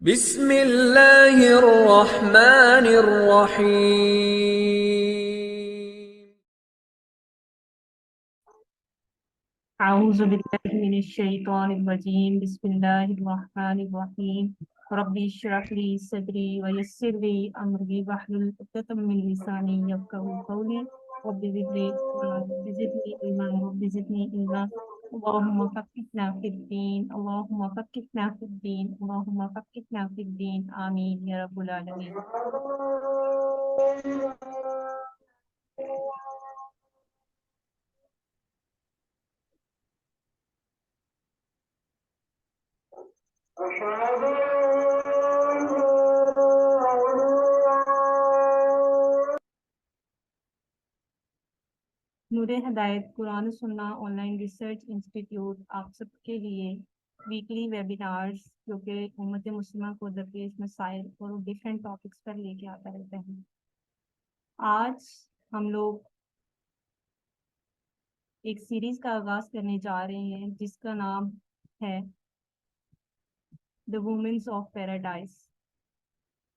بسم اللہ الرحمن الرحیم۔ اعوذ باللہ من الشیطان الرجیم، بسم اللہ الرحمن الرحیم۔ رب اشرح لی صدری ویسر لی امری واحلل عقدۃ من لسانی یفقہوا قولی۔ رب زدنی علما رب زدنی علما۔ اللہم فقہنا فی الدین، اللہم فقہنا فی الدین، اللہم فقہنا فی الدین، آمین یا رب العالمین۔ نور ہدایت قرآن سننا آن لائن ریسرچ انسٹیٹیوٹ آپ سب کے لیے ویکلی ویبینارز جو کہ امت مسلمہ کو درپیش مسائل اور ڈفرینٹ ٹاپکس پر لے کے آتا رہتا ہے۔ آج ہم لوگ ایک سیریز کا آغاز کرنے جا رہے ہیں جس کا نام ہے The Women's of Paradise۔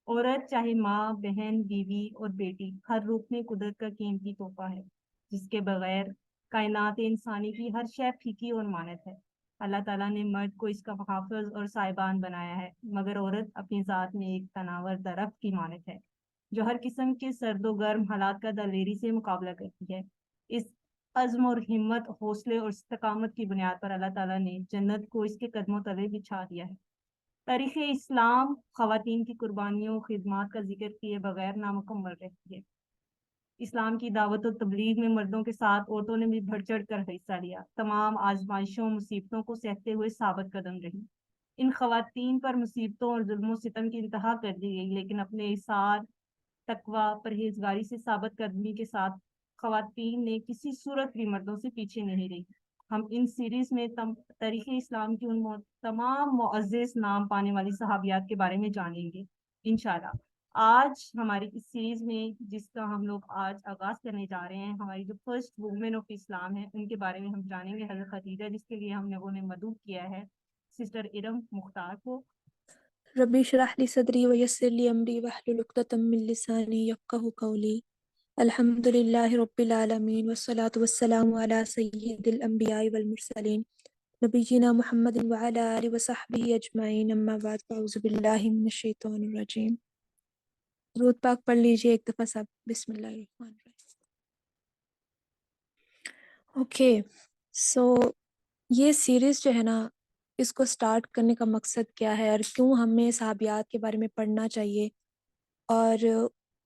عورت چاہے ماں، بہن، بیوی اور بیٹی، ہر روپ میں قدرت کا قیمتی تحفہ ہے جس کے بغیر کائنات انسانی کی ہر شے پھیکی اور مانت ہے۔ اللہ تعالیٰ نے مرد کو اس کا محافظ اور سائبان بنایا ہے، مگر عورت اپنی ذات میں ایک تناور درخت کی مانت ہے جو ہر قسم کے سرد و گرم حالات کا دلیری سے مقابلہ کرتی ہے۔ اس عزم اور ہمت، حوصلے اور استقامت کی بنیاد پر اللہ تعالیٰ نے جنت کو اس کے قدموں تلے بچھا دیا ہے۔ تاریخ اسلام خواتین کی قربانیوں خدمات کا ذکر کیے بغیر نامکمل رہتی ہے۔ اسلام کی دعوت و تبلیغ میں مردوں کے ساتھ عورتوں نے بھی بڑھ چڑھ کر حصہ لیا، تمام آزمائشوں مصیبتوں کو سہتے ہوئے ثابت قدم رہی۔ ان خواتین پر مصیبتوں اور ظلم و ستم کی انتہا کر دی گئی، لیکن اپنے ایثار، تقوی، پرہیزگاری سے ثابت قدمی کے ساتھ خواتین نے کسی صورت بھی مردوں سے پیچھے نہیں رہی۔ ہم ان سیریز میں تاریخ اسلام کی ان تمام معزز نام پانے والی صحابیات کے بارے میں جانیں گے انشاءاللہ۔ آج ہماری اس سیریز میں جس کا ہم لوگ آج آغاز کرنے جا رہے ہیں، ہماری جو فرسٹ وومن آف اسلام ہے، ان کے بارے میں ہم جانیں گے، حضرت خدیجہ، جس کے لیے ہم لوگوں نے مدعو کیا ہے سسٹر ارم مختار کو۔ ربی اشرح لی صدری ویسر لی امری واحلل عقدۃ من لسانی یفقہوا قولی۔ الحمد للہ رب العالمین والصلاة والسلام علی سید الانبیاء والمرسلین نبینا محمد وعلی آلہ وصحبہ اجمعین، اما بعد، فاعوذ باللہ من الشیطان الرجیم۔ درود پاک پڑھ لیجئے ایک دفعہ سب۔ بسم اللہ الرحمن الرحیم۔ اوکے، سو یہ سیریز جو ہے نا، اس کو سٹارٹ کرنے کا مقصد کیا ہے اور کیوں ہمیں صحابیات کے بارے میں پڑھنا چاہیے اور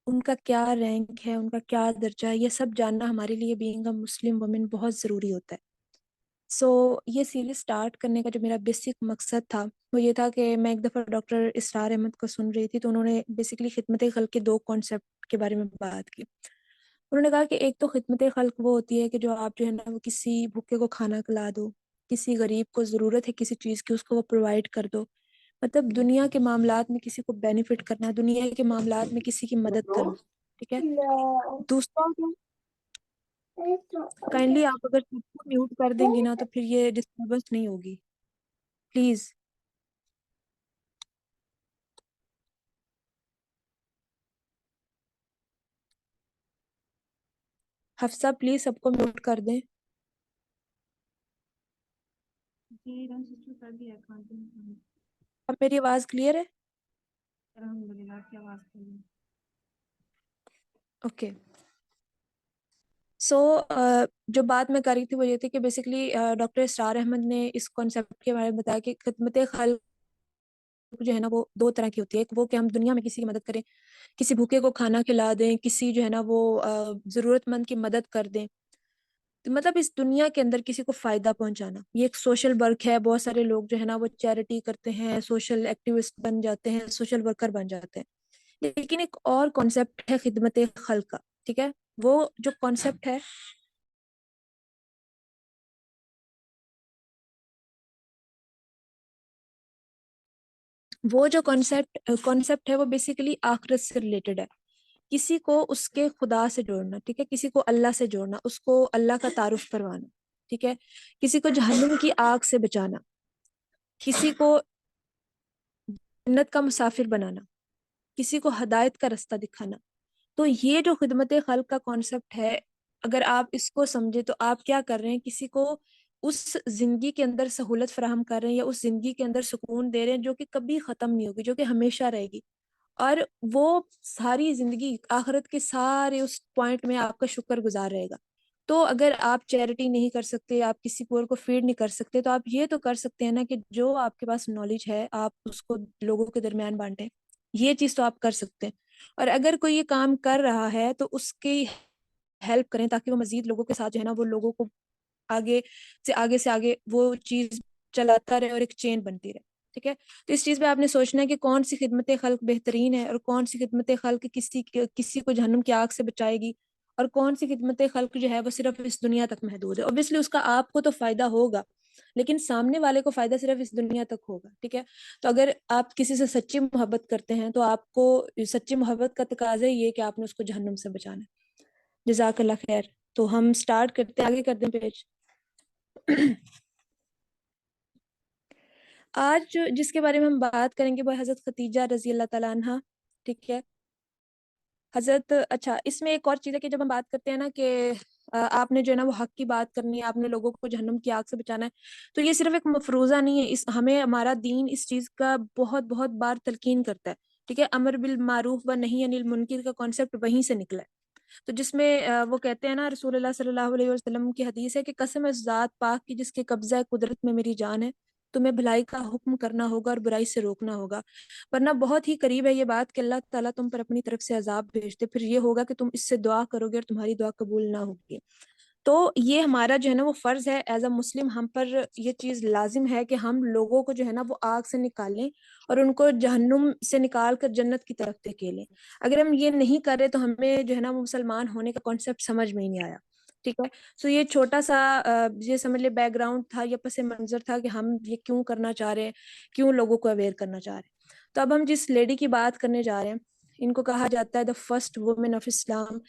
ان کا کیا رینک ہے، ان کا کیا درجہ ہے، یہ سب جاننا ہمارے لیے بینگ اے مسلم وومن بہت ضروری ہوتا ہے۔ سو یہ سیریز سٹارٹ کرنے کا جو میرا بیسک مقصد تھا وہ یہ تھا کہ میں ایک دفعہ ڈاکٹر اسرار احمد کو سن رہی تھی، تو انہوں نے بیسکلی خدمت خلق کے دو کانسیپٹ کے بارے میں بات کی۔ انہوں نے کہا کہ ایک تو خدمت خلق وہ ہوتی ہے کہ جو آپ جو ہے نا وہ کسی بھوکے کو کھانا کھلا دو، کسی غریب کو ضرورت ہے کسی چیز کی، اس کو وہ پرووائڈ کر دو، مطلب دنیا کے معاملات میں کسی کو بینیفٹ کرنا، دنیا کے معاملات میں کسی کی مدد کرنا، ٹھیک ہے۔ دوسرا کائنڈلی آپ اگر سب کو میوٹ کر دیں گی نا تو پھر یہ ڈسٹربنس نہیں ہوگی، پلیز۔ حفصہ پلیز سب کو میوٹ کر دیں۔ جی ارم سسٹر کر دیا کھاتے ہیں، اب میری آواز کلیئر ہے؟ الحمدللہ کی آواز کری۔ اوکے، سو جو بات میں کر رہی تھی وہ یہ تھی کہ بیسکلی ڈاکٹر اسرار احمد نے اس کانسیپٹ کے بارے میں بتایا کہ خدمت خلق جو ہے نا وہ دو طرح کی ہوتی ہے۔ ایک وہ کہ ہم دنیا میں کسی کی مدد کریں، کسی بھوکے کو کھانا کھلا دیں، کسی جو ہے نا وہ ضرورت مند کی مدد کر دیں، مطلب اس دنیا کے اندر کسی کو فائدہ پہنچانا، یہ ایک سوشل ورک ہے۔ بہت سارے لوگ جو ہے نا وہ چیریٹی کرتے ہیں، سوشل ایکٹیوسٹ بن جاتے ہیں، سوشل ورکر بن جاتے ہیں۔ لیکن ایک اور کانسیپٹ ہے خدمت خلق کا، ٹھیک ہے۔ وہ جو کانسیپٹ ہے وہ بیسیکلی آخرت سے ریلیٹڈ ہے۔ کسی کو اس کے خدا سے جوڑنا، ٹھیک ہے، کسی کو اللہ سے جوڑنا، اس کو اللہ کا تعارف کروانا، ٹھیک ہے، کسی کو جہنم کی آگ سے بچانا، کسی کو جنت کا مسافر بنانا، کسی کو ہدایت کا رستہ دکھانا. تو یہ جو خدمت خلق کا کانسیپٹ ہے، اگر آپ اس کو سمجھے تو آپ کیا کر رہے ہیں، کسی کو اس زندگی کے اندر سہولت فراہم کر رہے ہیں، یا اس زندگی کے اندر سکون دے رہے ہیں جو کہ کبھی ختم نہیں ہوگی، جو کہ ہمیشہ رہے گی. اور وہ ساری زندگی آخرت کے سارے اس پوائنٹ میں آپ کا شکر گزار رہے گا. تو اگر آپ چیریٹی نہیں کر سکتے، آپ کسی پور کو فیڈ نہیں کر سکتے، تو آپ یہ تو کر سکتے ہیں نا کہ جو آپ کے پاس نالج ہے آپ اس کو لوگوں کے درمیان بانٹیں. یہ چیز تو آپ کر سکتے ہیں. اور اگر کوئی یہ کام کر رہا ہے تو اس کی ہیلپ کریں تاکہ وہ مزید لوگوں کے ساتھ جو ہے نا وہ لوگوں کو آگے سے آگے وہ چیز چلاتا رہے اور ایک چین بنتی رہے. ٹھیک ہے. تو اس چیز پہ آپ نے سوچنا ہے کہ کون سی خدمت خلق بہترین ہے، اور کون سی خدمت خلق کسی کو جہنم کی آگ سے بچائے گی، اور کون سی خدمت خلق جو ہے وہ صرف اس دنیا تک محدود ہے. اوبیسلی اس کا آپ کو تو فائدہ ہوگا، لیکن سامنے والے کو فائدہ صرف اس دنیا تک ہوگا. ٹھیک ہے. تو اگر آپ کسی سے سچی محبت کرتے ہیں تو آپ کو سچی محبت کا تقاضا یہ کہ آپ نے اس کو جہنم سے بچانا ہے. جزاک اللہ خیر. تو ہم سٹارٹ کرتے ہیں، آگے کر دیں پیج. آج جس کے بارے میں ہم بات کریں گے وہ حضرت خدیجہ رضی اللہ تعالیٰ عنہ. ٹھیک ہے. اچھا، اس میں ایک اور چیز ہے کہ جب ہم بات کرتے ہیں نا کہ آپ نے جو ہے نا وہ حق کی بات کرنی ہے، آپ نے لوگوں کو جہنم کی آگ سے بچانا ہے، تو یہ صرف ایک مفروضہ نہیں ہے. ہمیں ہمارا دین اس چیز کا بہت بہت بار تلقین کرتا ہے. ٹھیک ہے. امر بالمعروف و نہی عن المنکر کا کانسیپٹ وہیں سے نکلا ہے. تو جس میں وہ کہتے ہیں نا، رسول اللہ صلی اللہ علیہ وسلم کی حدیث ہے کہ قسم اس ذات پاک کی جس کے قبضہ قدرت میں میری جان ہے، تمہیں بھلائی کا حکم کرنا ہوگا اور برائی سے روکنا ہوگا، ورنہ بہت ہی قریب ہے یہ بات کہ اللہ تعالیٰ تم پر اپنی طرف سے عذاب بھیج دے، پھر یہ ہوگا کہ تم اس سے دعا کرو گے اور تمہاری دعا قبول نہ ہوگی. تو یہ ہمارا جو ہے نا وہ فرض ہے ایز اے مسلم، ہم پر یہ چیز لازم ہے کہ ہم لوگوں کو جو ہے نا وہ آگ سے نکالیں اور ان کو جہنم سے نکال کر جنت کی طرف دھکیلیں. اگر ہم یہ نہیں کر رہے تو ہمیں جو ہے نا وہ مسلمان ہونے کا کانسیپٹ سمجھ میں ہی نہیں آیا. ٹھیک ہے. سو یہ چھوٹا سا یہ سمجھ لے بیک گراؤنڈ تھا یا پس منظر تھا کہ ہم یہ کیوں کرنا چاہ رہے ہیں، کیوں لوگوں کو اویئر کرنا چاہ رہے ہیں. تو اب ہم جس لیڈی کی بات کرنے جا رہے ہیں، ان کو کہا جاتا ہے دا فرسٹ وومن آف اسلام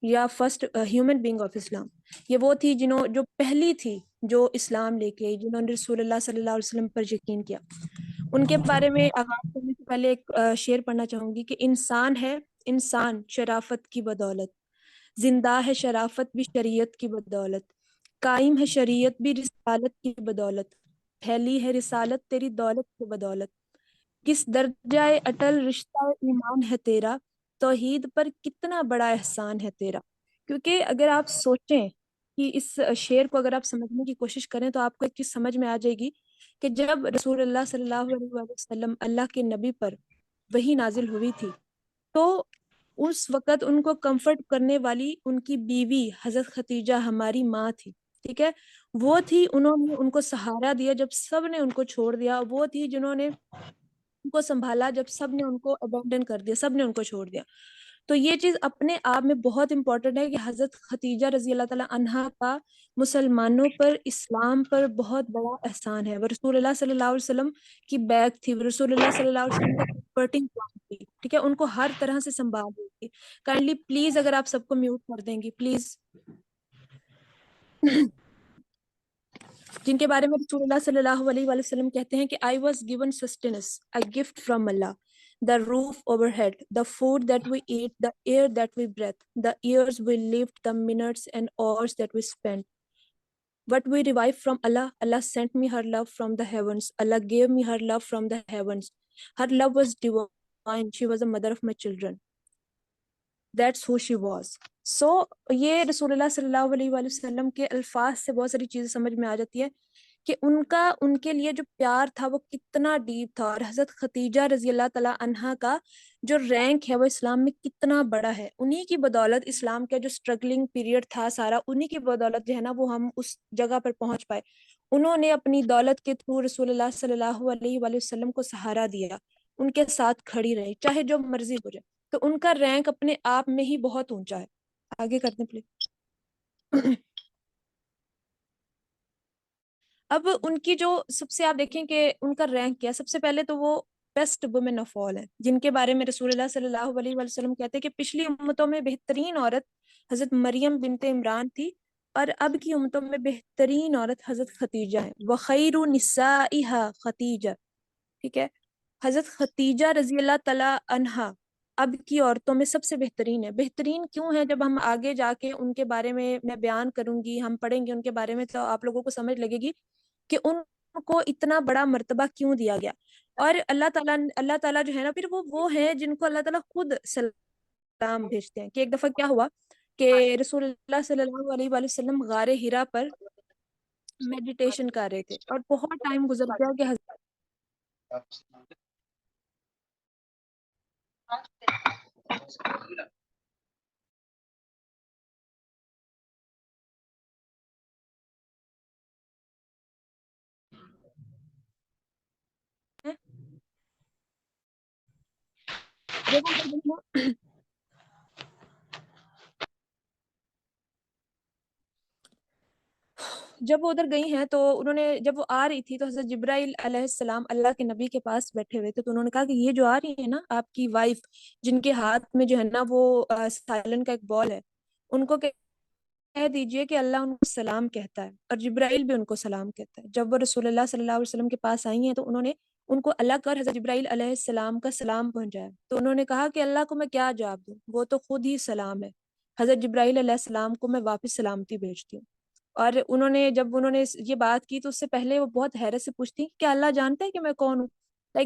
یا فرسٹ ہیومن بینگ آف اسلام. یہ وہ تھی جو پہلی تھی جو اسلام لے کے آئی، جنہوں نے رسول اللہ صلی اللہ علیہ وسلم پر یقین کیا. ان کے بارے میں آغاز کرنے سے پہلے ایک شعر پڑھنا چاہوں گی کہ انسان ہے انسان شرافت کی بدولت، زندہ ہے شرافت بھی شریعت کی بدولت، قائم ہے شریعت بھی رسالت کی بدولت، پھیلی ہے رسالت تیری دولت کی بدولت، کس درجہ اٹل رشتہ ایمان ہے تیرا، توحید پر کتنا بڑا احسان ہے تیرا. کیونکہ اگر آپ سوچیں کہ اس شعر کو اگر آپ سمجھنے کی کوشش کریں تو آپ کو ایک چیز سمجھ میں آ جائے گی کہ جب رسول اللہ صلی اللہ علیہ وآلہ وسلم اللہ کے نبی پر وحی نازل ہوئی تھی تو اس وقت ان کو کمفرٹ کرنے والی ان کی بیوی حضرت خدیجہ ہماری ماں تھی. ٹھیک ہے. وہ تھی، انہوں نے ان کو سہارا دیا جب سب نے ان کو چھوڑ دیا، وہ تھی جنہوں نے ان کو سنبھالا جب سب نے ان کو ابینڈن کر دیا، سب نے ان کو چھوڑ دیا. تو یہ چیز اپنے آپ میں بہت امپورٹنٹ ہے کہ حضرت خدیجہ رضی اللہ تعالیٰ عنہا کا مسلمانوں پر، اسلام پر بہت بڑا احسان ہے. وہ رسول اللہ صلی اللہ علیہ وسلم کی بیگ تھی، وہ رسول اللہ صلی اللہ علیہ وسلم کا کمفرٹنگ پوائنٹ تھی. ٹھیک ہے. ان کو ہر طرح سے سنبھال رہی تھی. کائنڈلی پلیز اگر آپ سب کو میوٹ کر دیں گی پلیز. جن کے بارے میں رسول اللہ صلی اللہ علیہ وآلہ وسلم کہتے ہیں کہ I was given sustenance, a gift from Allah, the roof overhead, the food that we eat, the air that we breathe, the years we lived, the minutes and hours that we spent. What we revive from Allah, Allah sent me her love from the heavens. Allah gave me her love from the heavens. Her love was divine. She was the mother of my children. That's who she was. So یہ رسول اللہ صلی اللہ علیہ وآلہ وسلم کے الفاظ سے بہت ساری چیزیں سمجھ میں آ جاتی ہے کہ ان کے لیے جو پیار تھا وہ کتنا ڈیپ تھا، اور حضرت خدیجہ رضی اللہ تعالیٰ عنہا کا جو رینک ہے وہ اسلام میں کتنا بڑا ہے. انہی کی بدولت اسلام کا جو سٹرگلنگ پیریڈ تھا سارا، انہی کی بدولت جو ہے نا وہ ہم اس جگہ پر پہنچ پائے. انہوں نے اپنی دولت کے تھرو رسول اللہ صلی اللہ علیہ وآلہ وسلم کو سہارا دیا، ان کے ساتھ کھڑی رہی چاہے جو مرضی ہو جائے. تو ان کا رینک اپنے آپ میں ہی بہت اونچا ہے. آگے کرتے ہیں پلیز. اب ان کی جو سب سے آپ دیکھیں کہ ان کا رینک کیا، سب سے پہلے تو وہ بیسٹ وومن آف آل ہیں، جن کے بارے میں رسول اللہ صلی اللہ علیہ وآلہ وسلم کہتے ہیں کہ پچھلی امتوں میں بہترین عورت حضرت مریم بنت عمران تھی، اور اب کی امتوں میں بہترین عورت حضرت خدیجہ ہے. وخیر نسائها خدیجہ. ٹھیک ہے. حضرت خدیجہ رضی اللہ تعالیٰ عنہا اب کی عورتوں میں سب سے بہترین ہے. بہترین کیوں ہے؟ جب ہم آگے جا کے ان کے بارے میں بیان کروں گی، ہم پڑھیں گے ان کے بارے میں، تو آپ لوگوں کو سمجھ لگے گی کہ ان کو اتنا بڑا مرتبہ کیوں دیا گیا. اور اللہ تعالیٰ جو ہے نا، پھر وہ ہے جن کو اللہ تعالیٰ خود سلام بھیجتے ہیں. کہ ایک دفعہ کیا ہوا کہ رسول اللہ صلی اللہ علیہ وآلہ وسلم غار ہرا پر میڈیٹیشن کر رہے تھے، اور بہت ٹائم گزر گیا کہ جب وہ ادھر گئی ہیں تو انہوں نے، جب وہ آ رہی تھی تو حضرت جبرائیل علیہ السلام اللہ کے نبی کے پاس بیٹھے ہوئے تھے. تو انہوں نے کہا کہ یہ جو آ رہی ہے نا آپ کی وائف، جن کے ہاتھ میں جو ہے نا وہ سائلن کا ایک بال ہے، ان کو کہہ دیجئے کہ اللہ ان کو سلام کہتا ہے، اور جبرائیل بھی ان کو سلام کہتا ہے. جب وہ رسول اللہ صلی اللہ علیہ وسلم کے پاس آئی ہیں تو انہوں نے ان کو الگ کر حضرت جبرائیل علیہ السلام کا سلام پہنچایا. تو انہوں نے کہا کہ اللہ کو میں کیا جواب دوں، وہ تو خود ہی سلام ہے. حضرت جبرائیل علیہ السلام کو میں واپس سلامتی بھیجتی ہوں. اور جب انہوں نے یہ بات کی تو اس سے پہلے وہ بہت حیرت سے پوچھتی کہ اللہ جانتا ہے کہ میں کون ہوں.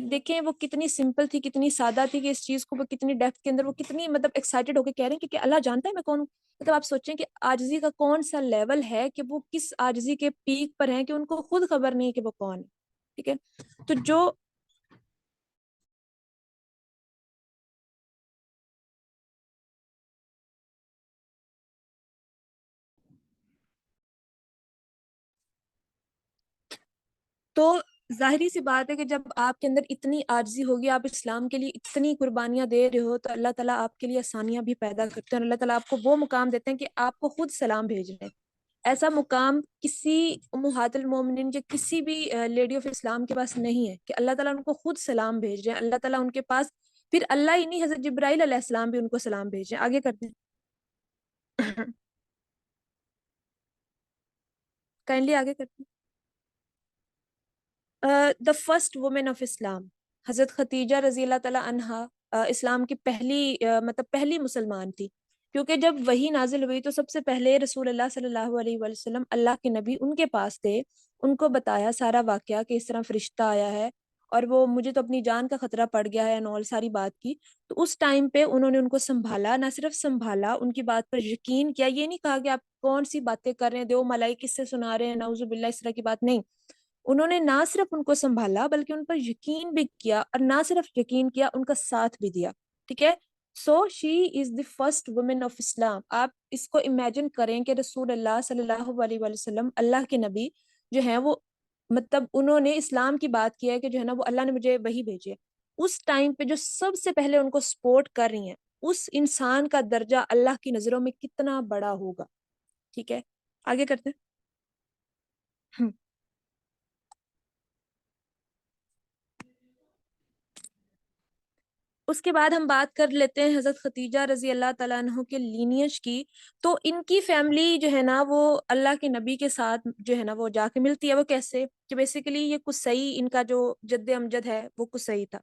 دیکھیں وہ کتنی سمپل تھی، کتنی سادہ تھی، کہ اس چیز کو وہ کتنی ڈیپتھ کے اندر وہ کتنی مطلب ایکسائٹیڈ ہو کے کہہ رہے ہیں کہ اللہ جانتا ہے میں کون ہوں. مطلب آپ سوچیں کہ عاجزی کا کون سا لیول ہے، کہ وہ کس عاجزی کے پیک پر ہیں کہ ان کو خود خبر نہیں کہ وہ کون ہے. ٹھیک ہے، تو تو ظاہری سی بات ہے کہ جب آپ کے اندر اتنی عاجزی ہوگی، آپ اسلام کے لیے اتنی قربانیاں دے رہے ہو، تو اللہ تعالیٰ آپ کے لیے آسانیاں بھی پیدا کرتے ہیں، اور اللہ تعالیٰ آپ کو وہ مقام دیتے ہیں کہ آپ کو خود سلام بھیج رہے ہیں. ایسا مقام کسی امہات المومنین یا کسی بھی لیڈی آف اسلام کے پاس نہیں ہے کہ اللہ تعالیٰ ان کو خود سلام بھیج رہے ہیں. اللہ تعالیٰ ان کے پاس، پھر اللہ ہی نہیں، حضرت جبرائیل علیہ السلام بھی ان کو سلام بھیج رہے ہیں. آگے کرتے ہیں. کائنڈلی آگے کرتے ہیں. دا فرسٹ وومن آف اسلام، حضرت خدیجہ رضی اللہ تعالیٰ عنہا اسلام کی پہلی مطلب پہلی مسلمان تھی. کیونکہ جب وحی نازل ہوئی تو سب سے پہلے رسول اللہ صلی اللہ علیہ وآلہ وسلم اللہ کے نبی ان کے پاس تھے. ان کو بتایا سارا واقعہ کہ اس طرح فرشتہ آیا ہے، اور وہ مجھے تو اپنی جان کا خطرہ پڑ گیا ہے، نول ساری بات کی. تو اس ٹائم پہ انہوں نے ان کو سنبھالا، نہ صرف سنبھالا، ان کی بات پر یقین کیا. یہ نہیں کہا کہ آپ کون سی باتیں کر رہے ہیں، دیو ملائی کس سے سنا رہے ہیں، نعوذ باللہ، اس طرح کی بات نہیں. انہوں نے نہ صرف ان کو سنبھالا بلکہ ان پر یقین بھی کیا، اور نہ صرف یقین کیا، ان کا ساتھ بھی دیا. ٹھیک ہے، سو شی از دی فرسٹ وومن آف اسلام. آپ اس کو امیجن کریں کہ رسول اللہ صلی اللہ علیہ وآلہ وسلم اللہ کے نبی جو ہیں وہ، مطلب انہوں نے اسلام کی بات کی ہے کہ جو ہے نا وہ اللہ نے مجھے وہی بھیجی ہے. اس ٹائم پہ جو سب سے پہلے ان کو سپورٹ کر رہی ہیں، اس انسان کا درجہ اللہ کی نظروں میں کتنا بڑا ہوگا. ٹھیک ہے، آگے کرتے ہیں. اس کے بعد ہم بات کر لیتے ہیں حضرت خدیجہ رضی اللہ تعالیٰ عنہ کے لینیج کی. تو ان کی فیملی جو ہے نا وہ اللہ کے نبی کے ساتھ جو ہے نا وہ جا کے ملتی ہے. وہ کیسے؟ کہ بیسیکلی یہ قصی، ان کا جو جد امجد ہے وہ قصی تھا.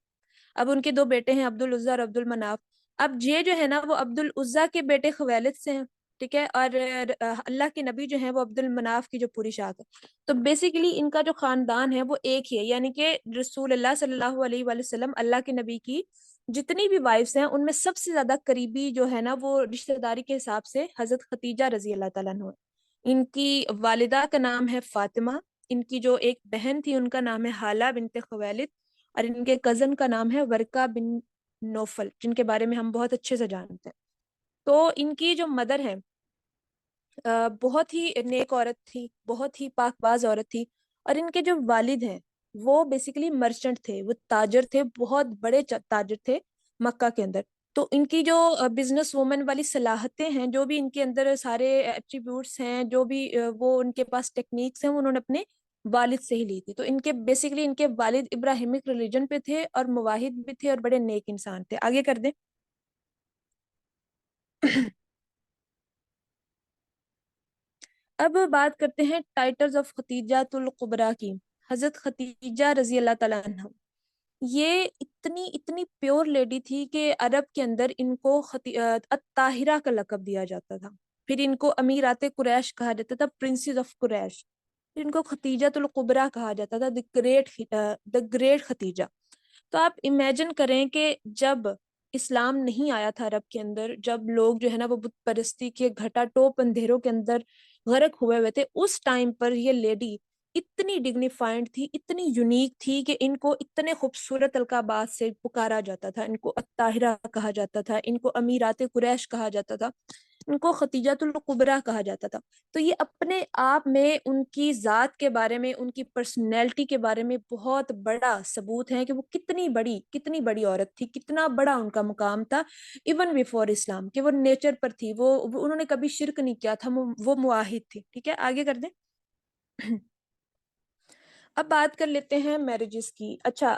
اب ان کے دو بیٹے ہیں، عبد العزیٰ اور عبد المناف. اب یہ جو ہے نا وہ عبد العزیٰ کے بیٹے خویلد سے ہیں. ٹھیک ہے، اور اللہ کے نبی جو ہیں وہ عبد المناف کی جو پوری شاخ ہے. تو بیسیکلی ان کا جو خاندان ہے وہ ایک ہی ہے، یعنی کہ رسول اللہ صلی اللہ علیہ وآلہ وسلم اللہ کے نبی کی جتنی بھی وائفس ہیں ان میں سب سے زیادہ قریبی جو ہے نا وہ رشتہ داری کے حساب سے حضرت خدیجہ رضی اللہ تعالیٰ عنہ. ان کی والدہ کا نام ہے فاطمہ، ان کی جو ایک بہن تھی ان کا نام ہے حالہ بنت خویلد، اور ان کے کزن کا نام ہے ورقہ بن نوفل، جن کے بارے میں ہم بہت اچھے سے جانتے ہیں. تو ان کی جو مدر ہے بہت ہی نیک عورت تھی، بہت ہی پاک باز عورت تھی. اور ان کے جو والد ہیں وہ بیسیکلی مرچنٹ تھے، وہ تاجر تھے، بہت بڑے تاجر تھے مکہ کے اندر. تو ان کی جو بزنس وومن والی صلاحیتیں ہیں، جو بھی ان کے اندر سارے ایٹریبیوٹس ہیں، جو بھی وہ ان کے پاس ٹیکنیکس ہیں، وہ انہوں نے اپنے والد سے ہی لی تھی. تو ان کے بیسیکلی ان کے والد ابراہیمک ریلیجن پہ تھے، اور مواحد بھی تھے، اور بڑے نیک انسان تھے. آگے کر دیں. اب بات کرتے ہیں ٹائٹلز آف خدیجہ الکبریٰ کی. حضرت خدیجہ رضی اللہ تعالیٰ عنہ یہ اتنی اتنی پیور لیڈی تھی کہ عرب کے اندر ان کو الطاہرہ کا لقب دیا جاتا تھا، پھر ان کو امیرات قریش کہا جاتا تھا، پرنسز آف قریش، پھر ان کو ختیجۃ القبریٰ کہا جاتا تھا، دی گریٹ ختیجہ۔ تو آپ امیجن کریں کہ جب اسلام نہیں آیا تھا عرب کے اندر، جب لوگ جو ہے نا وہ بت پرستی کے گھٹا ٹوپ اندھیروں کے اندر غرق ہوئے ہوئے تھے، اس ٹائم پر یہ لیڈی اتنی ڈگنیفائنڈ تھی، اتنی یونیک تھی کہ ان کو اتنے خوبصورت القابات سے پکارا جاتا تھا، ان کو الطاہرہ کہا جاتا تھا، ان کو امیرات قریش کہا جاتا تھا، ان کو ختیجۃ القبریٰ کہا جاتا تھا۔ تو یہ اپنے آپ میں ان کی ذات کے بارے میں، ان کی پرسنالٹی کے بارے میں بہت بڑا ثبوت ہے کہ وہ کتنی بڑی عورت تھی، کتنا بڑا ان کا مقام تھا ایون بیفور اسلام، کہ وہ نیچر پر تھی، وہ انہوں نے کبھی شرک نہیں کیا تھا، وہ معاہد تھی۔ ٹھیک ہے، آگے کر دیں۔ اب بات کر لیتے ہیں میرجز کی۔ اچھا،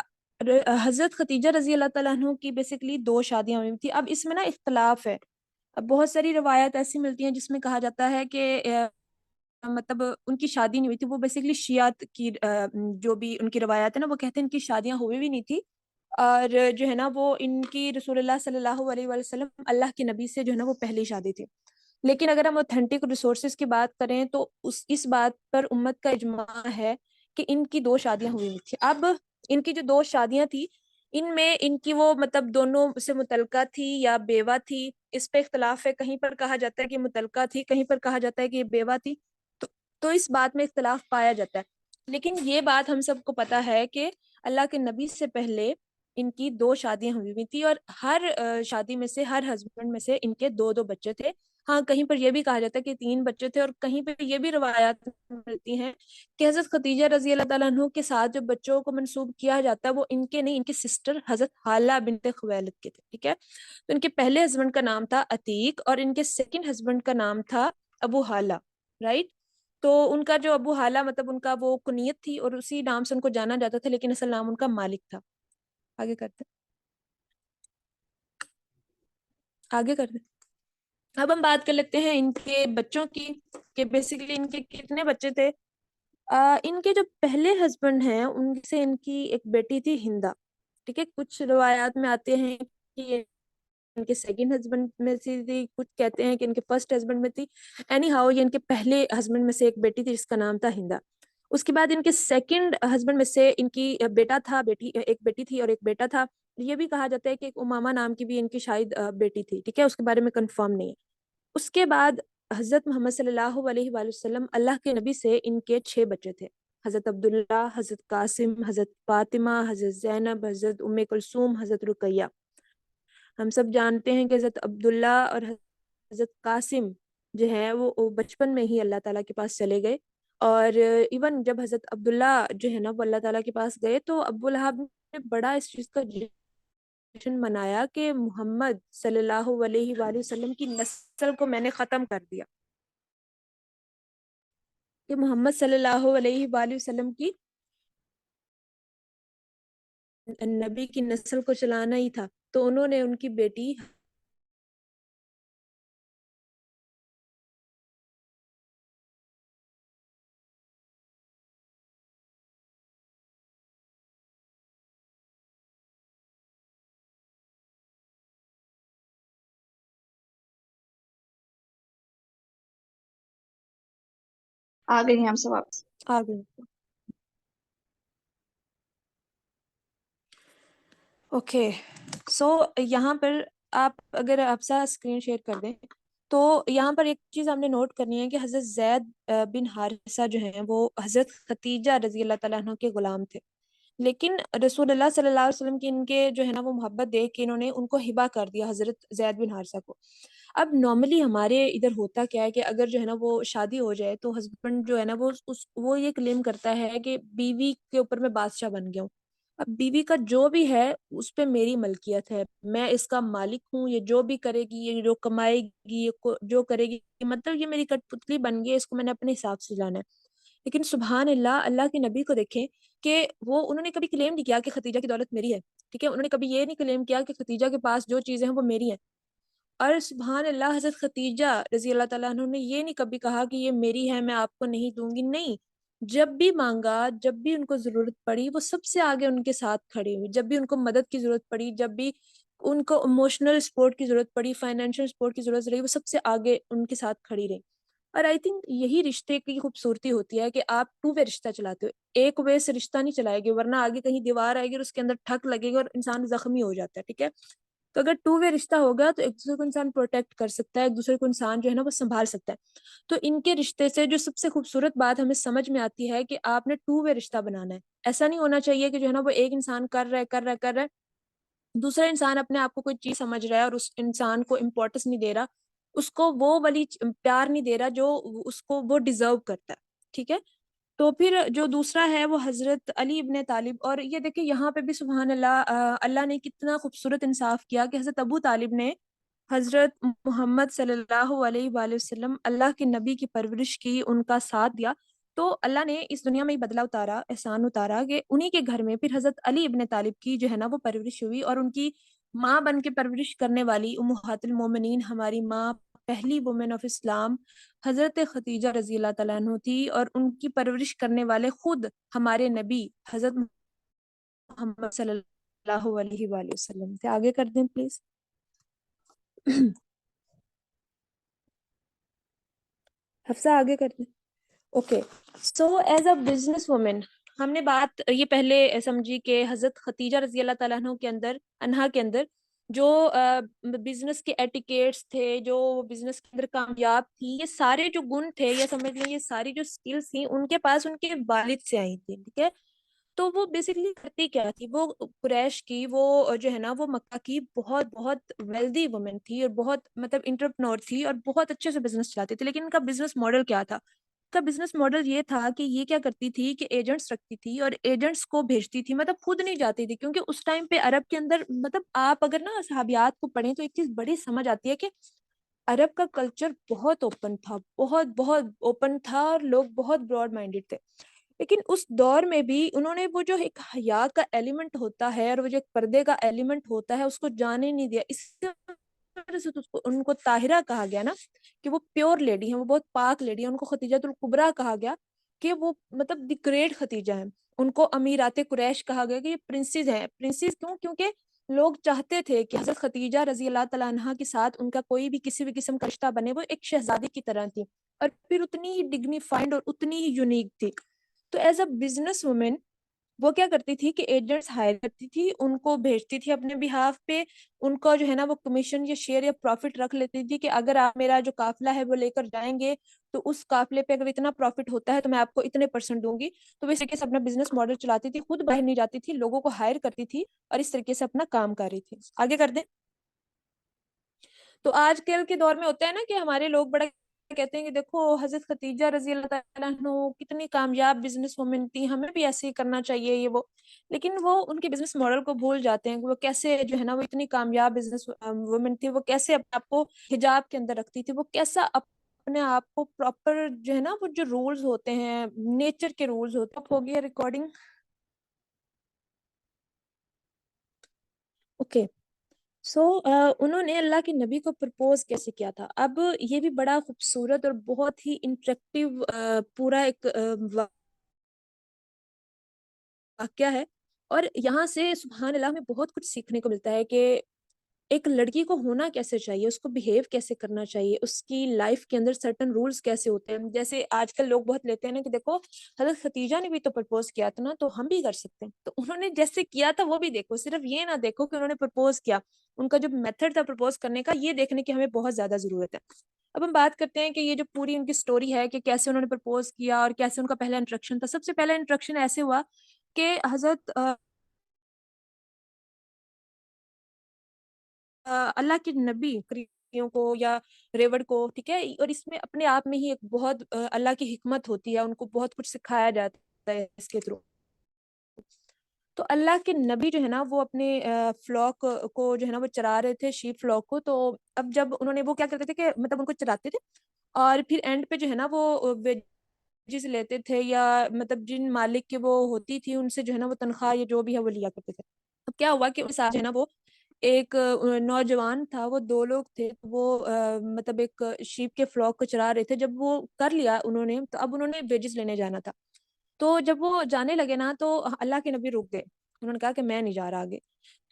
حضرت ختیجہ رضی اللہ تعالیٰ عنہ کی بیسکلی 2 شادیاں ہوئی تھی۔ اب اس میں نا اختلاف ہے، اب بہت ساری روایات ایسی ملتی ہیں جس میں کہا جاتا ہے کہ مطلب ان کی شادی نہیں ہوئی تھی، وہ بیسکلی شیعت کی جو بھی ان کی روایات ہے نا، وہ کہتے ہیں ان کی شادیاں ہوئی بھی نہیں تھی، اور جو ہے نا وہ ان کی رسول اللہ صلی اللہ علیہ وآلہ وسلم اللہ کے نبی سے جو ہے نا وہ پہلی شادی تھی۔ لیکن اگر ہم اوتھینٹک ریسورسز کی بات کریں تو اس بات پر امت کا اجماع ہے کہ ان کی 2 شادیاں ہوئی تھی۔ اب ان کی جو 2 شادیاں تھی، ان میں ان کی وہ مطلب دونوں سے متعلقہ تھی یا بیوہ تھی، اس پہ اختلاف ہے۔ کہیں پر کہا جاتا ہے کہ متعلقہ تھی، کہیں پر کہا جاتا ہے کہ یہ بیوہ تھی، تو اس بات میں اختلاف پایا جاتا ہے۔ لیکن یہ بات ہم سب کو پتا ہے کہ اللہ کے نبی سے پہلے ان کی 2 شادیاں ہوئی تھی، اور ہر شادی میں سے، ہر ہسبینڈ میں سے ان کے 2 بچے تھے۔ ہاں، کہیں پر یہ بھی کہا جاتا ہے کہ 3 بچے تھے، اور کہیں پہ یہ بھی روایات ملتی ہیں کہ حضرت ختیجہ رضی اللہ تعالیٰ عنہ کے ساتھ جو بچوں کو منسوب کیا جاتا ہے وہ ان کے نہیں، ان کی سسٹر حضرت حالہ بنت خویلد کے تھے۔ ٹھیک ہے، تو ان کے پہلے ہسبینڈ کا نام تھا عتیق، اور ان کے سیکنڈ ہسبینڈ کا نام تھا ابو حالہ، رائٹ۔ تو ان کا جو ابو حالہ مطلب ان کا وہ کنیت تھی، اور اسی نام سے ان کو جانا جاتا تھا، لیکن اصل نام ان کا مالک تھا۔ آگے کرتے اب ہم بات کر لیتے ہیں ان کے بچوں کی، کہ بیسیکلی ان کے کتنے بچے تھے۔ ان کے جو پہلے ہسبینڈ ہیں ان سے ان کی ایک بیٹی تھی ہندا۔ ٹھیک ہے، کچھ روایات میں آتے ہیں کہ یہ ان کے سیکنڈ ہسبینڈ میں سے تھی، کچھ کہتے ہیں کہ ان کے فرسٹ ہسبینڈ میں تھی۔ اینی ہاؤ، یہ ان کے پہلے ہسبینڈ میں سے ایک بیٹی تھی جس کا نام تھا ہندا۔ اس کے بعد ان کے سیکنڈ ہسبینڈ میں سے ان کی بیٹا تھا، ایک بیٹی تھی اور ایک بیٹا تھا۔ یہ بھی کہا جاتا ہے کہ ایک امامہ نام کی بھی ان کی شاید بیٹی تھی۔ ٹھیک ہے، اس کے بارے میں کنفرم نہیں ہے۔ اس کے بعد حضرت محمد صلی اللہ علیہ وآلہ وسلم اللہ کے نبی سے ان کے 6 بچے تھے: حضرت عبداللہ، حضرت قاسم، حضرت فاطمہ، حضرت زینب، حضرت ام کلثوم، حضرت رقیہ۔ ہم سب جانتے ہیں کہ حضرت عبداللہ اور حضرت قاسم جو ہے وہ بچپن میں ہی اللہ تعالیٰ کے پاس چلے گئے، اور ایون جب حضرت عبداللہ جو ہے نا وہ اللہ تعالیٰ کے پاس گئے تو ابو لہب نے بڑا اس چیز کا جشن منایا کہ محمد صلی اللہ علیہ وآلہ وسلم کی نسل کو میں نے ختم کر دیا، کہ محمد صلی اللہ علیہ وآلہ وسلم کی نبی کی نسل کو چلانا ہی تھا۔ تو انہوں نے ان کی بیٹی آ گئی ہیں ہم سب واپس۔ آگے اوکے، سو یہاں پر آپ اگر آپ سا اسکرین شیئر کر دیں تو یہاں پر ایک چیز ہم نے نوٹ کرنی ہے کہ حضرت زید بن حارثہ جو ہیں وہ حضرت ختیجہ رضی اللہ تعالیٰ عنہ کے غلام تھے، لیکن رسول اللہ صلی اللہ علیہ وسلم کی ان کے جو ہے نا وہ محبت دیکھ کے انہوں نے ان کو ہبا کر دیا حضرت زید بن حارثہ کو۔ اب نارملی ہمارے ادھر ہوتا کیا ہے کہ اگر جو ہے نا وہ شادی ہو جائے تو ہسبینڈ جو ہے نا وہ یہ کلیم کرتا ہے کہ بیوی کے اوپر میں بادشاہ بن گیا ہوں، اب بیوی کا جو بھی ہے اس پہ میری ملکیت ہے، میں اس کا مالک ہوں، یہ جو بھی کرے گی، یہ جو کمائے گی، یہ جو کرے گی، مطلب یہ میری کٹ پتلی بن گئی ہے، اس کو میں نے اپنے حساب سے جانا ہے۔ لیکن سبحان اللہ، اللہ کے نبی کو دیکھیں کہ وہ انہوں نے کبھی کلیم نہیں کیا کہ ختیجہ کی دولت میری ہے، ٹھیک ہے، انہوں نے کبھی یہ نہیں کلیم کیا کہ ختیجہ کے پاس جو چیزیں ہیں وہ میری ہیں، اور سبحان اللہ حضرت ختیجہ رضی اللہ تعالیٰ عنہ نے یہ نہیں کبھی کہا کہ یہ میری ہے میں آپ کو نہیں دوں گی، نہیں، جب بھی مانگا، جب بھی ان کو ضرورت پڑی، وہ سب سے آگے ان کے ساتھ کھڑی ہوئی. جب بھی ان کو مدد کی ضرورت پڑی، جب بھی ان کو اموشنل سپورٹ کی ضرورت پڑی، فائنینشیل سپورٹ کی ضرورت رہی، وہ سب سے آگے ان کے ساتھ کھڑی رہی. اور آئی تھنک یہی رشتے کی خوبصورتی ہوتی ہے کہ آپ ٹو وے رشتہ چلاتے ہو. ایک وے سے رشتہ نہیں چلائے گی، ورنہ آگے کہیں دیوار آئے گی اور اس کے اندر ٹھک لگے گی اور انسان زخمی ہو جاتا ہے. ٹھیک ہے، تو اگر ٹو وے رشتہ ہوگا تو ایک دوسرے کو انسان پروٹیکٹ کر سکتا ہے، ایک دوسرے کو انسان جو ہے نا وہ سنبھال سکتا ہے. تو ان کے رشتے سے جو سب سے خوبصورت بات ہمیں سمجھ میں آتی ہے کہ آپ نے ٹو وے رشتہ بنانا ہے. ایسا نہیں ہونا چاہیے کہ جو ہے نا وہ ایک انسان کر رہا ہے، دوسرا انسان اپنے آپ کو کوئی چیز سمجھ رہا ہے اور اس انسان کو امپورٹنس نہیں دے رہا، اس کو وہ والی پیار نہیں دے رہا جو اس کو وہ ڈیزرو کرتا ہے. ٹھیک ہے، تو پھر جو دوسرا ہے وہ حضرت علی ابن طالب. اور یہ دیکھیں یہاں پہ بھی سبحان اللہ، اللہ نے کتنا خوبصورت انصاف کیا کہ حضرت ابو طالب نے حضرت محمد صلی اللہ علیہ وآلہ وسلم اللہ کے نبی کی پرورش کی، ان کا ساتھ دیا. تو اللہ نے اس دنیا میں ہی بدلہ اتارا، احسان اتارا کہ انہی کے گھر میں پھر حضرت علی ابن طالب کی جو ہے نا وہ پرورش ہوئی. اور ان کی ماں بن کے پرورش کرنے والی امہات المومنین، ہماری ماں، پہلی وومن آف اسلام حضرت ختیجہ رضی اللہ تعالیٰ عنہ تھی. اور ان کی پرورش کرنے والے خود ہمارے نبی حضرت محمد صلی اللہ علیہ وآلہ وسلم تھے. آگے کر دیں پلیز. حفصہ آگے کر دیں. Okay, so as a business woman ہم نے بات یہ پہلے سمجھی کہ حضرت ختیجہ رضی اللہ تعالیٰ عنہا کے اندر جو بزنس کے ایٹیکیٹس تھے، جو بزنس کے اندر کامیاب تھی، یہ سارے جو گن تھے یا سمجھ لیں یہ ساری جو سکلز تھیں ان کے پاس ان کے والد سے آئی تھی. ٹھیک ہے، تو وہ بیسکلی کرتی کیا تھی، وہ قریش کی، وہ جو ہے نا وہ مکہ کی بہت بہت ویلدی وومن تھی اور بہت مطلب انٹرپرنور تھی اور بہت اچھے سے بزنس چلاتی تھی. لیکن ان کا بزنس ماڈل کیا تھا؟ کا بزنس ماڈل یہ تھا کہ یہ کیا کرتی تھی کہ ایجنٹس رکھتی تھی اور ایجنٹس کو بھیجتی تھی، مطلب خود نہیں جاتی تھی. کیونکہ اس ٹائم پہ عرب کے اندر مطلب آپ اگر نا صحابیات کو پڑھیں تو ایک چیز بڑی سمجھ آتی ہے کہ عرب کا کلچر بہت اوپن تھا، بہت بہت اوپن تھا اور لوگ بہت براڈ مائنڈیڈ تھے. لیکن اس دور میں بھی انہوں نے وہ جو ایک حیا کا ایلیمنٹ ہوتا ہے اور وہ جو ایک پردے کا ایلیمنٹ ہوتا ہے اس کو جانے نہیں دیا. اس وجہ سے تو ان کو طاہرہ کہا گیا نا، کہ وہ پیور لیڈی ہیں، وہ بہت پاک لیڈی ہیں. ان کو ختیجۃ الکبریٰ کہا گیا کہ وہ مطلب دی گریٹ ختیجہ ہیں. ان کو امیرات قریش کہا گیا کہ یہ پرنسز ہیں. پرنسز کیوں؟ کیونکہ لوگ چاہتے تھے کہ حضرت ختیجہ رضی اللہ تعالیٰ عنہا کے ساتھ ان کا کوئی بھی کسی بھی قسم کا رشتہ بنے، وہ ایک شہزادی کی طرح تھی اور پھر اتنی ہی ڈگنیفائنڈ اور اتنی ہی یونیک تھی. تو ایز اے بزنس وومن وہ کیا کرتی تھی کہ ایجنٹس ہائر کرتی تھی، ان کو بھیجتی تھی اپنے بہاف پہ. ان کو جو ہے نا وہ کمیشن یا شیئر یا پروفٹ رکھ لیتی تھی کہ اگر آپ میرا جو قافلہ ہے وہ لے کر جائیں گے تو اس قافلے پہ اگر اتنا پروفٹ ہوتا ہے تو میں آپ کو اتنے % دوں گی. تو اس طریقے سے اپنا بزنس ماڈل چلاتی تھی، خود باہر نہیں جاتی تھی، لوگوں کو ہائر کرتی تھی اور اس طریقے سے اپنا کام کر رہی تھی. آگے کر دیں. تو آج کل کے دور میں ہوتا ہے نا کہ ہمارے لوگ بڑا کہتے ہیں کہ دیکھو حضرت ختیجہ رضی اللہ تعالیٰ عنہ کتنی کامیاب بزنس وومن تھی، ہمیں بھی ایسے ہی کرنا چاہیے یہ وہ. لیکن وہ ان کے بزنس ماڈل کو بھول جاتے ہیں کہ وہ کیسے جو ہے نا وہ اتنی کامیاب بزنس وومن تھی، وہ کیسے اپنے آپ کو حجاب کے اندر رکھتی تھی، وہ کیسا اپنے آپ کو پراپر جو ہے نا وہ جو رولز ہوتے ہیں نیچر کے رولز ہوتے ہیں. ہو گیا ریکارڈنگ؟ اوکے. سو انہوں نے اللہ کے نبی کو پرپوز کیسے کیا تھا؟ اب یہ بھی بڑا خوبصورت اور بہت ہی انٹریکٹیو پورا ایک واقعہ ہے. اور یہاں سے سبحان اللہ میں بہت کچھ سیکھنے کو ملتا ہے کہ ایک لڑکی کو ہونا کیسے چاہیے، اس کو بہیو کیسے کرنا چاہیے، اس کی لائف کے اندر سرٹن رولز کیسے ہوتے ہیں. جیسے آج کل لوگ بہت لیتے ہیں نا کہ دیکھو حضرت ختیجہ نے بھی تو پرپوز کیا تھا نا، تو ہم بھی کر سکتے ہیں. تو انہوں نے جیسے کیا تھا وہ بھی دیکھو، صرف یہ نہ دیکھو کہ انہوں نے پرپوز کیا، ان کا جو میتھڈ تھا پرپوز کرنے کا یہ دیکھنے کی ہمیں بہت زیادہ ضرورت ہے. اب ہم بات کرتے ہیں کہ یہ جو پوری ان کی سٹوری ہے کہ کیسے انہوں نے پرپوز کیا اور کیسے ان کا پہلا انٹریکشن تھا. سب سے پہلا انٹریکشن ایسے ہوا کہ حضرت اللہ کے نبی بکریوں کو یا ریوڑ کو، ٹھیک ہے، اور اس میں اپنے آپ میں ہی ایک بہت اللہ کی حکمت ہوتی ہے، ان کو بہت کچھ سکھایا جاتا ہے اس کے تھرو. تو اللہ کے نبی جو ہے نا وہ اپنے فلاک کو جو ہے نا وہ چرا رہے تھے، شیپ فلاک کو. تو اب جب انہوں نے وہ کیا کرتے تھے کہ مطلب ان کو چراتے تھے اور پھر اینڈ پہ جو ہے نا وہ ویجز لیتے تھے، یا مطلب جن مالک کی وہ ہوتی تھی ان سے جو ہے نا وہ تنخواہ یا جو بھی ہے وہ لیا کرتے تھے. اب کیا ہوا کہ ان کے ساتھ جو ہے نا وہ ایک نوجوان تھا، وہ 2 لوگ تھے، وہ مطلب ایک شیپ کے فلاک کو چرا رہے تھے. جب وہ کر لیا انہوں نے تو اب انہوں نے ویجز لینے جانا تھا. تو جب وہ جانے لگے نا تو اللہ کے نبی رک گئے. انہوں نے کہا کہ میں نہیں جا رہا آگے.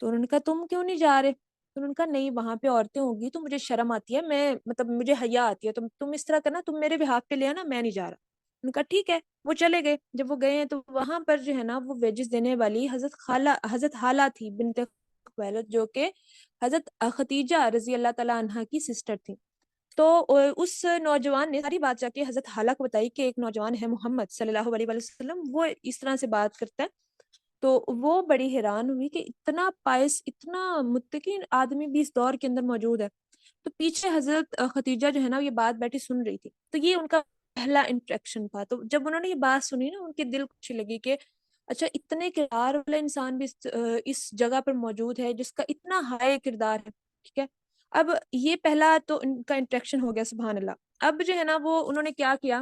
تو انہوں نے کہا تم کیوں نہیں جا رہے؟ تو انہوں نے کہا نہیں وہاں پہ عورتیں ہوگی تو مجھے شرم آتی ہے, میں مطلب مجھے حیا آتی ہے, تم اس طرح کرنا, تم میرے بہاف پہ لے آنا, میں نہیں جا رہا. انہوں نے کہا ٹھیک ہے. وہ چلے گئے. جب وہ گئے ہیں تو وہاں پر جو ہے نا وہ ویجز دینے والی حضرت حالہ تھی بنت خویلد, جو کہ حضرت ختیجہ رضی اللہ تعالیٰ عنہا کی سسٹر تھی. تو اس نوجوان نے ساری بات جا کے حضرت حالہ کو بتائی کہ ایک نوجوان ہے محمد صلی اللہ علیہ وسلم, وہ اس طرح سے بات کرتا ہے. تو وہ بڑی حیران ہوئی کہ اتنا پائس, اتنا متقی آدمی بھی اس دور کے اندر موجود ہے. تو پیچھے حضرت ختیجہ جو ہے نا یہ بات بیٹھی سن رہی تھی. تو یہ ان کا پہلا انٹریکشن تھا. تو جب انہوں نے یہ بات سنی نا ان کے دل کو اچھی لگی کہ اچھا اتنے کردار والا انسان بھی اس جگہ پر موجود ہے جس کا اتنا ہائی کردار ہے. ٹھیک ہے. اب یہ پہلا تو ان کا انٹریکشن ہو گیا, سبحان اللہ. اب جو ہے نا وہ انہوں نے کیا کیا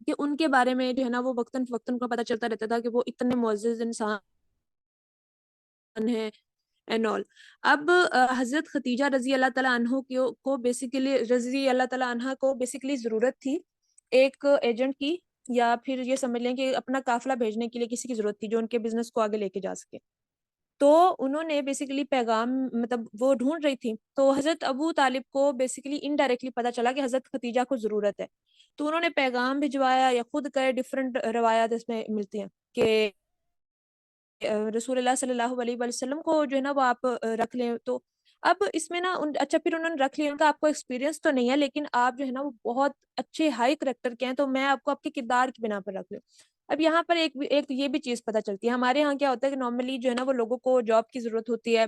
کہ ان کے بارے میں جو ہے نا وہ وقتاً فوقتاً کو پتہ چلتا رہتا تھا کہ وہ اتنے معزز انسان ہیں اینڈ آل. اب حضرت ختیجہ رضی اللہ تعالیٰ عنہ کو بیسیکلی رضی اللہ تعالیٰ عنہ کو بیسیکلی ضرورت تھی ایک ایجنٹ کی, یا پھر یہ سمجھ لیں کہ اپنا قافلہ بھیجنے کے لیے کسی کی ضرورت تھی جو ان کے بزنس کو آگے لے کے جا سکے. تو انہوں نے بیسیکلی پیغام مطلب وہ ڈھونڈ رہی تھی. تو حضرت ابو طالب کو بیسیکلی انڈائریکٹلی پتہ چلا کہ حضرت ختیجہ کو ضرورت ہے. تو انہوں نے پیغام بھجوایا یا خود گئے, ڈفرینٹ روایات اس میں ملتی ہیں کہ رسول اللہ صلی اللہ علیہ وسلم کو جو ہے نا وہ آپ رکھ لیں. تو اب اس میں نا اچھا پھر انہوں نے رکھ لیا. ان کا آپ کو ایکسپیرینس تو نہیں ہے لیکن آپ جو ہے نا وہ بہت اچھے ہائی کریکٹر کے ہیں, تو میں آپ کو آپ کے کردار کی بنا پر رکھ لوں. اب یہاں پر ایک یہ بھی چیز پتہ چلتی ہے. ہمارے یہاں کیا ہوتا ہے کہ نارملی جو ہے نا وہ لوگوں کو جاب کی ضرورت ہوتی ہے,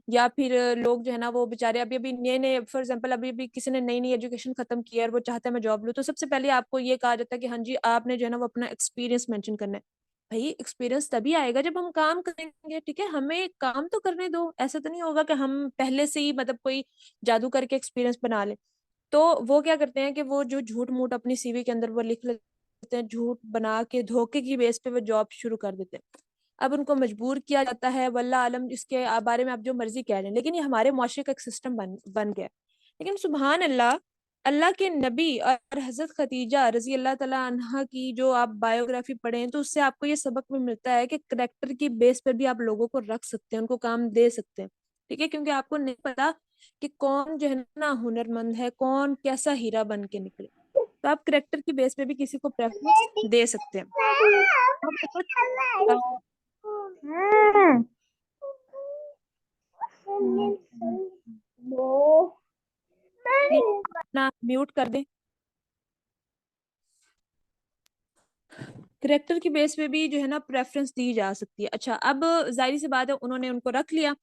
یا پھر لوگ جو ہے نا وہ بیچارے ابھی نئے فار ایگزامپل ابھی کسی نے نئی ایجوکیشن ختم کی ہے اور وہ چاہتا ہے میں جاب لوں, تو سب سے پہلے آپ کو یہ کہا جاتا ہے کہ ہاں جی آپ نے جو ہے نا وہ اپنا ایکسپیرینس مینشن کرنا ہے. بھائی ایکسپیرینس تبھی آئے گا جب ہم کام کریں گے. ٹھیک ہے, ہمیں کام تو کرنے دو. ایسا تو نہیں ہوگا کہ ہم پہلے سے ہی مطلب کوئی جادو کر کے ایکسپیرینس بنا لیں. تو وہ کیا کرتے ہیں کہ وہ جو جھوٹ موٹ اپنی سی وی کے اندر وہ لکھ لیتے ہیں, جھوٹ بنا کے دھوکے کی بیس پہ وہ جاب شروع کر دیتے ہیں. اب ان کو مجبور کیا جاتا ہے, واللہ عالم اس کے بارے میں آپ جو مرضی کہہ لیں, لیکن یہ ہمارے معاشرے کا ایک سسٹم بن گیا. لیکن سبحان اللہ, اللہ کے نبی اور حضرت ختیجہ رضی اللہ تعالیٰ عنہ کی جو آپ بایوگرافی پڑھیں تو اس سے آپ کو یہ سبق بھی ملتا ہے کہ کریکٹر کی بیس پر بھی آپ لوگوں کو رکھ سکتے ہیں, ان کو کام دے سکتے ہیں. ٹھیک ہے, کیونکہ آپ کو نہیں پتا کہ کون جو ہے نا ہنر مند ہے, کون کیسا ہیرا بن کے نکلے. تو آپ کریکٹر کی بیس پہ بھی کسی کو پریفرنس دے سکتے ہیں. اپنا میوٹ کر دیں. کریکٹر کی بیس پہ بھی جو ہے نا پریفرنس دی جا سکتی ہے. اچھا اب ظاہری سی بات ہے انہوں نے ان کو رکھ لیا.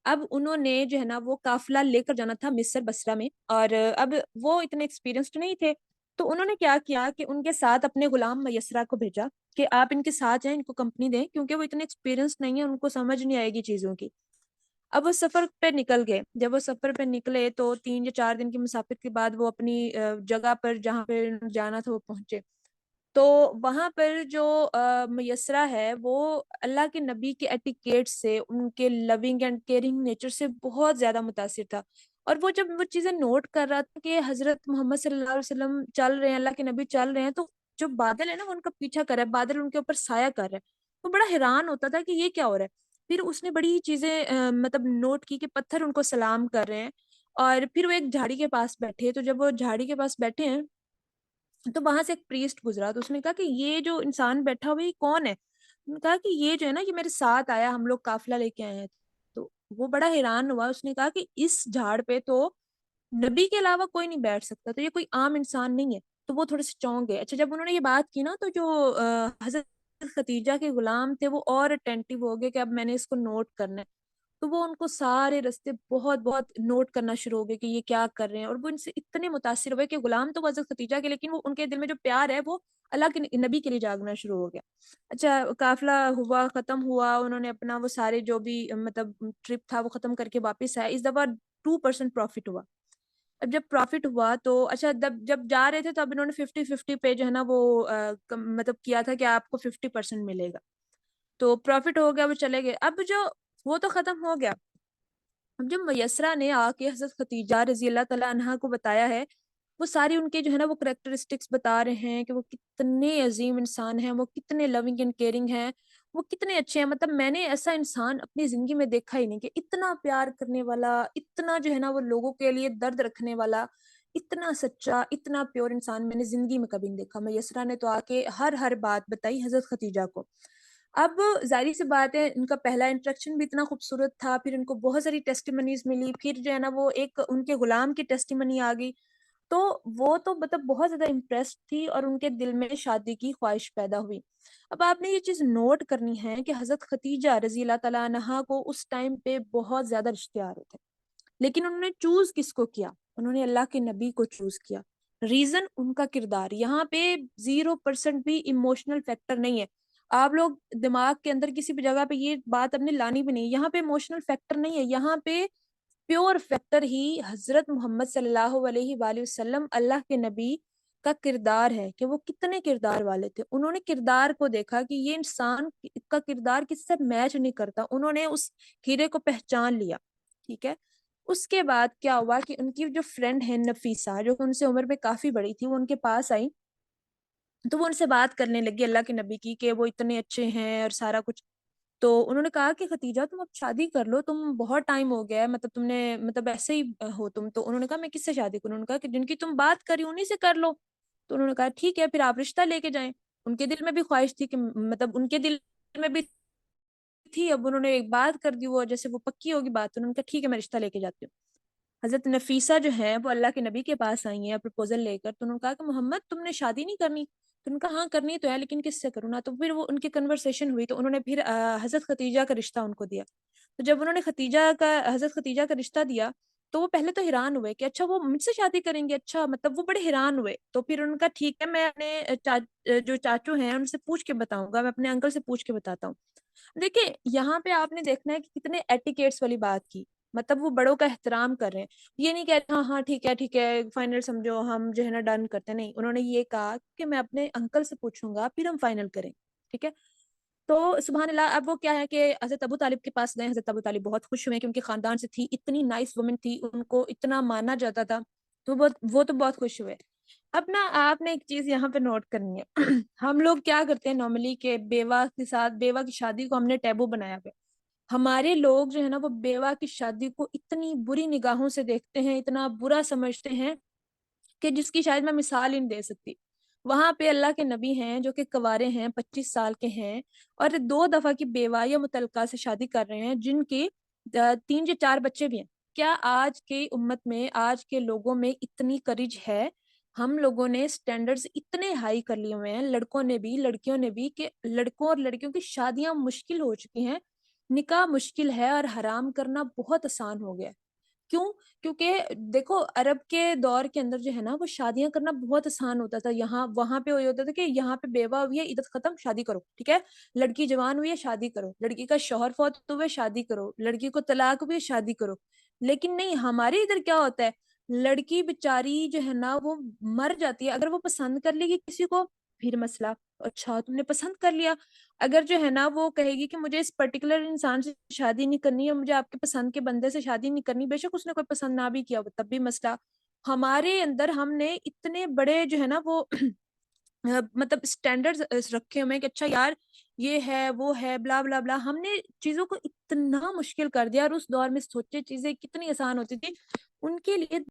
اب انہوں نے جو ہے نا وہ قافلہ لے کر جانا تھا مصر بصرہ میں, اور اب وہ اتنے ایکسپیرینسڈ نہیں تھے. تو انہوں نے کیا کیا کہ ان کے ساتھ اپنے غلام میسرہ کو بھیجا کہ آپ ان کے ساتھ جائیں, ان کو کمپنی دیں, کیونکہ وہ اتنے ایکسپیرینس نہیں ہیں, ان کو سمجھ نہیں آئے گی چیزوں کی. اب وہ سفر پہ نکل گئے. جب وہ سفر پہ نکلے تو 3 یا 4 دن کی مسافت کے بعد وہ اپنی جگہ پر جہاں پہ جانا تھا وہ پہنچے. تو وہاں پر جو میسرہ ہے وہ اللہ کے نبی کے ایٹیکیٹ سے, ان کے لونگ اینڈ کیئرنگ نیچر سے بہت زیادہ متاثر تھا. اور وہ جب وہ چیزیں نوٹ کر رہا تھا کہ حضرت محمد صلی اللہ علیہ وسلم چل رہے ہیں, اللہ کے نبی چل رہے ہیں, تو جو بادل ہے نا وہ ان کا پیچھا کر رہا ہے, بادل ان کے اوپر سایہ کر رہا ہے. وہ بڑا حیران ہوتا تھا کہ یہ کیا ہو رہا ہے. پھر اس نے بڑی چیزیں مطلب نوٹ کی کہ پتھر ان کو سلام کر رہے ہیں. اور پھر وہ ایک جھاڑی کے پاس بیٹھے. تو جب وہ جھاڑی کے پاس بیٹھے ہیں تو وہاں سے ایک پریسٹ گزرا. تو اس نے کہا کہ یہ جو انسان بیٹھا ہوا یہ کون ہے. انہوں نے کہا کہ یہ جو ہے نا یہ میرے ساتھ آیا, ہم لوگ قافلہ لے کے آئے ہیں. تو وہ بڑا حیران ہوا. اس نے کہا کہ اس جھاڑ پہ تو نبی کے علاوہ کوئی نہیں بیٹھ سکتا, تو یہ کوئی عام انسان نہیں ہے. تو وہ تھوڑے سے چونک گئے. اچھا جب انہوں نے یہ بات کی نا تو جو حضرت ختیجہ کے غلام تھے وہ اور اٹینٹیو ہو گئے کہ اب میں نے اس کو نوٹ کرنا ہے. تو وہ ان کو سارے رستے بہت بہت نوٹ کرنا شروع ہو گئے کہ یہ کیا کر رہے ہیں. اور وہ ان سے اتنے متاثر ہوئے کہ غلام تو حضرت ختیجہ کے, لیکن وہ ان کے دل میں جو پیار ہے وہ اللہ کے نبی کے لیے جاگنا شروع ہو گیا. اچھا قافلہ ہوا, ختم ہوا, انہوں نے اپنا وہ سارے جو بھی مطلب ٹرپ تھا وہ ختم کر کے واپس آئے. اس دفعہ 2% پروفٹ ہوا. اب جب پروفٹ ہوا تو اچھا جب جا رہے تھے تو اب انہوں نے 50-50 پہ جو ہے نا وہ مطلب کیا تھا کہ آپ کو 50% ملے گا. تو پروفٹ ہو گیا, وہ چلے گئے. اب جو وہ تو ختم ہو گیا. اب جب میسرہ نے آ کے حضرت ختیجہ رضی اللہ تعالیٰ عنہ کو بتایا ہے وہ ساری ان کے جو ہے نا وہ کریکٹرسٹکس بتا رہے ہیں کہ وہ کتنے عظیم انسان ہیں، وہ کتنے لونگ اینڈ کیئرنگ ہیں، وہ کتنے اچھے ہیں. مطلب میں نے ایسا انسان اپنی زندگی میں دیکھا ہی نہیں کہ اتنا پیار کرنے والا، اتنا جو ہے نا وہ لوگوں کے لیے درد رکھنے والا، اتنا سچا، اتنا پیور انسان میں نے زندگی میں کبھی نہیں دیکھا. میسرہ نے تو آ کے ہر بات بتائی حضرت خدیجہ کو. اب ظاہری سی بات ہے، ان کا پہلا انٹریکشن بھی اتنا خوبصورت تھا، پھر ان کو بہت ساری ٹیسٹیمنیز ملی، پھر جو ہے نا وہ ایک ان کے غلام کی ٹیسٹیمنی آ گئی، تو وہ تو مطلب بہت زیادہ امپریس تھی اور ان کے دل میں شادی کی خواہش پیدا ہوئی. اب آپ نے یہ چیز نوٹ کرنی ہے کہ حضرت خدیجہ رضی اللہ تعالیٰ عنہا کو اس ٹائم پہ بہت زیادہ رشتے آ رہے تھے، لیکن انہوں نے چوز کس کو کیا؟ انہوں نے اللہ کے نبی کو چوز کیا. ریزن ان کا کردار. یہاں پہ 0% بھی ایموشنل فیکٹر نہیں ہے. آپ لوگ دماغ کے اندر کسی بھی جگہ پہ یہ بات اپنے لانی بھی نہیں. یہاں پہ ایموشنل فیکٹر نہیں ہے، یہاں پہ پیور فیکٹر ہی حضرت محمد صلی اللہ علیہ وآلہ وسلم اللہ کے نبی کا کردار ہے کہ وہ کتنے کردار والے تھے. انہوں نے کردار کو دیکھا کہ یہ انسان کا کردار کس سے میچ نہیں کرتا، انہوں نے اس ہیرے کو پہچان لیا. ٹھیک ہے. اس کے بعد کیا ہوا کہ ان کی جو فرینڈ ہے نفیسہ، جو کہ ان سے عمر میں کافی بڑی تھی، وہ ان کے پاس آئی تو وہ ان سے بات کرنے لگی اللہ کے نبی کی کہ وہ اتنے اچھے ہیں اور سارا کچھ. تو انہوں نے کہا کہ خدیجہ تم اب شادی کر لو، تم بہت ٹائم ہو گیا ہے، مطلب تم نے مطلب ایسے ہی ہو تم. تو انہوں نے کہا میں کس سے شادی کروں؟ انہوں نے کہا کہ جن کی تم بات کری انہیں سے کر لو. تو انہوں نے کہا ٹھیک ہے، پھر آپ رشتہ لے کے جائیں. ان کے دل میں بھی خواہش تھی کہ مطلب ان کے دل میں بھی تھی، اب انہوں نے ایک بات کر دی، وہ جیسے وہ پکی ہوگی بات، تو انہوں نے کہا ٹھیک ہے میں رشتہ لے کے جاتی ہوں. حضرت نفیسہ جو ہے وہ اللہ کے نبی کے پاس آئی ہیں پرپوزل لے کر. تو انہوں نے کہا کہ محمد تم نے شادی نہیں کرنی؟ تو انہوں نے کہا ہاں کرنی تو ہے، لیکن کس سے کروں نا. تو پھر وہ ان کی کنورسیشن ہوئی، تو انہوں نے پھر حضرت خدیجہ کا رشتہ ان کو دیا. تو جب انہوں نے حضرت خدیجہ کا رشتہ دیا تو وہ پہلے تو حیران ہوئے کہ اچھا وہ مجھ سے شادی کریں گے، اچھا مطلب وہ بڑے حیران ہوئے. تو پھر ان کا ٹھیک ہے میں اپنے جو چاچو ہیں ان سے پوچھ کے بتاؤں گا، میں اپنے انکل سے پوچھ کے بتاتا ہوں. دیکھیں یہاں پہ آپ نے دیکھنا ہے کہ کتنے ایٹیکیٹس والی بات کی، مطلب وہ بڑوں کا احترام کر رہے ہیں. یہ نہیں کہتے ہاں ہاں ٹھیک ہے فائنل سمجھو ہم جو ہے نا ڈن کرتے. نہیں، انہوں نے یہ کہا کہ میں اپنے انکل سے پوچھوں گا پھر ہم فائنل کریں. ٹھیک ہے. تو سبحان اللہ. اب وہ کیا ہے کہ حضرت ابو طالب کے پاس گئے. حضرت ابو طالب بہت خوش ہوئے کہ ان کے خاندان سے تھی، اتنی نائس وومن تھی، ان کو اتنا مانا جاتا تھا، تو وہ تو بہت خوش ہوئے. اب نا آپ نے ایک چیز یہاں پہ نوٹ کرنی ہے. ہم لوگ کیا کرتے ہیں نارملی کہ بیوہ کے ساتھ بیوہ کی شادی کو ہم نے ٹیبو بنایا ہوا ہے. ہمارے لوگ جو ہے نا وہ بیوہ کی شادی کو اتنی بری نگاہوں سے دیکھتے ہیں، اتنا برا سمجھتے ہیں کہ جس کی شاید میں مثال ہی نہیں دے سکتی. وہاں پہ اللہ کے نبی ہیں جو کہ کنوارے ہیں، 25 سال کے ہیں، اور 2 دفعہ کی بیوہ یا متعلقہ سے شادی کر رہے ہیں، جن کے 3 یا 4 بچے بھی ہیں. کیا آج کے امت میں، آج کے لوگوں میں اتنی کریج ہے؟ ہم لوگوں نے سٹینڈرڈز اتنے ہائی کر لیے ہوئے ہیں، لڑکوں نے بھی لڑکیوں نے بھی، کہ لڑکوں اور لڑکیوں کی شادیاں مشکل ہو چکی ہیں، نکاح مشکل ہے اور حرام کرنا بہت آسان ہو گیا. کیوں؟ کیونکہ دیکھو عرب کے دور کے اندر جو ہے نا وہ شادیاں کرنا بہت آسان ہوتا تھا. وہاں پہ وہی ہوتا تھا کہ یہاں پہ بیوہ ہوئی ہے، عدت ختم، شادی کرو. ٹھیک ہے. لڑکی جوان ہوئی ہے، شادی کرو. لڑکی کا شوہر فوت ہوئے، شادی کرو. لڑکی کو طلاق ہوئی ہے، شادی کرو. لیکن نہیں، ہمارے ادھر کیا ہوتا ہے، لڑکی بیچاری جو ہے نا وہ مر جاتی ہے، اگر وہ پسند کر لے گی کسی کو پھر مسئلہ. اچھا تم نے پسند کر لیا، اگر جو ہے نا وہ کہے گی کہ مجھے اس پرٹیکولر انسان سے شادی نہیں کرنی ہے، مجھے آپ کے پسند کے بندے سے شادی نہیں کرنی، بے شک اس نے کوئی پسند نہ بھی کیا ہو تب بھی مسئلہ. ہمارے اندر ہم نے اتنے بڑے جو ہے نا وہ مطلب اسٹینڈرڈ رکھے ہوئے ہیں کہ اچھا یار یہ ہے وہ ہے بلا بلا بلا. ہم نے چیزوں کو اتنا مشکل کر دیا، اور اس دور میں سوچے چیزیں کتنی آسان ہوتی تھی ان کے لیے.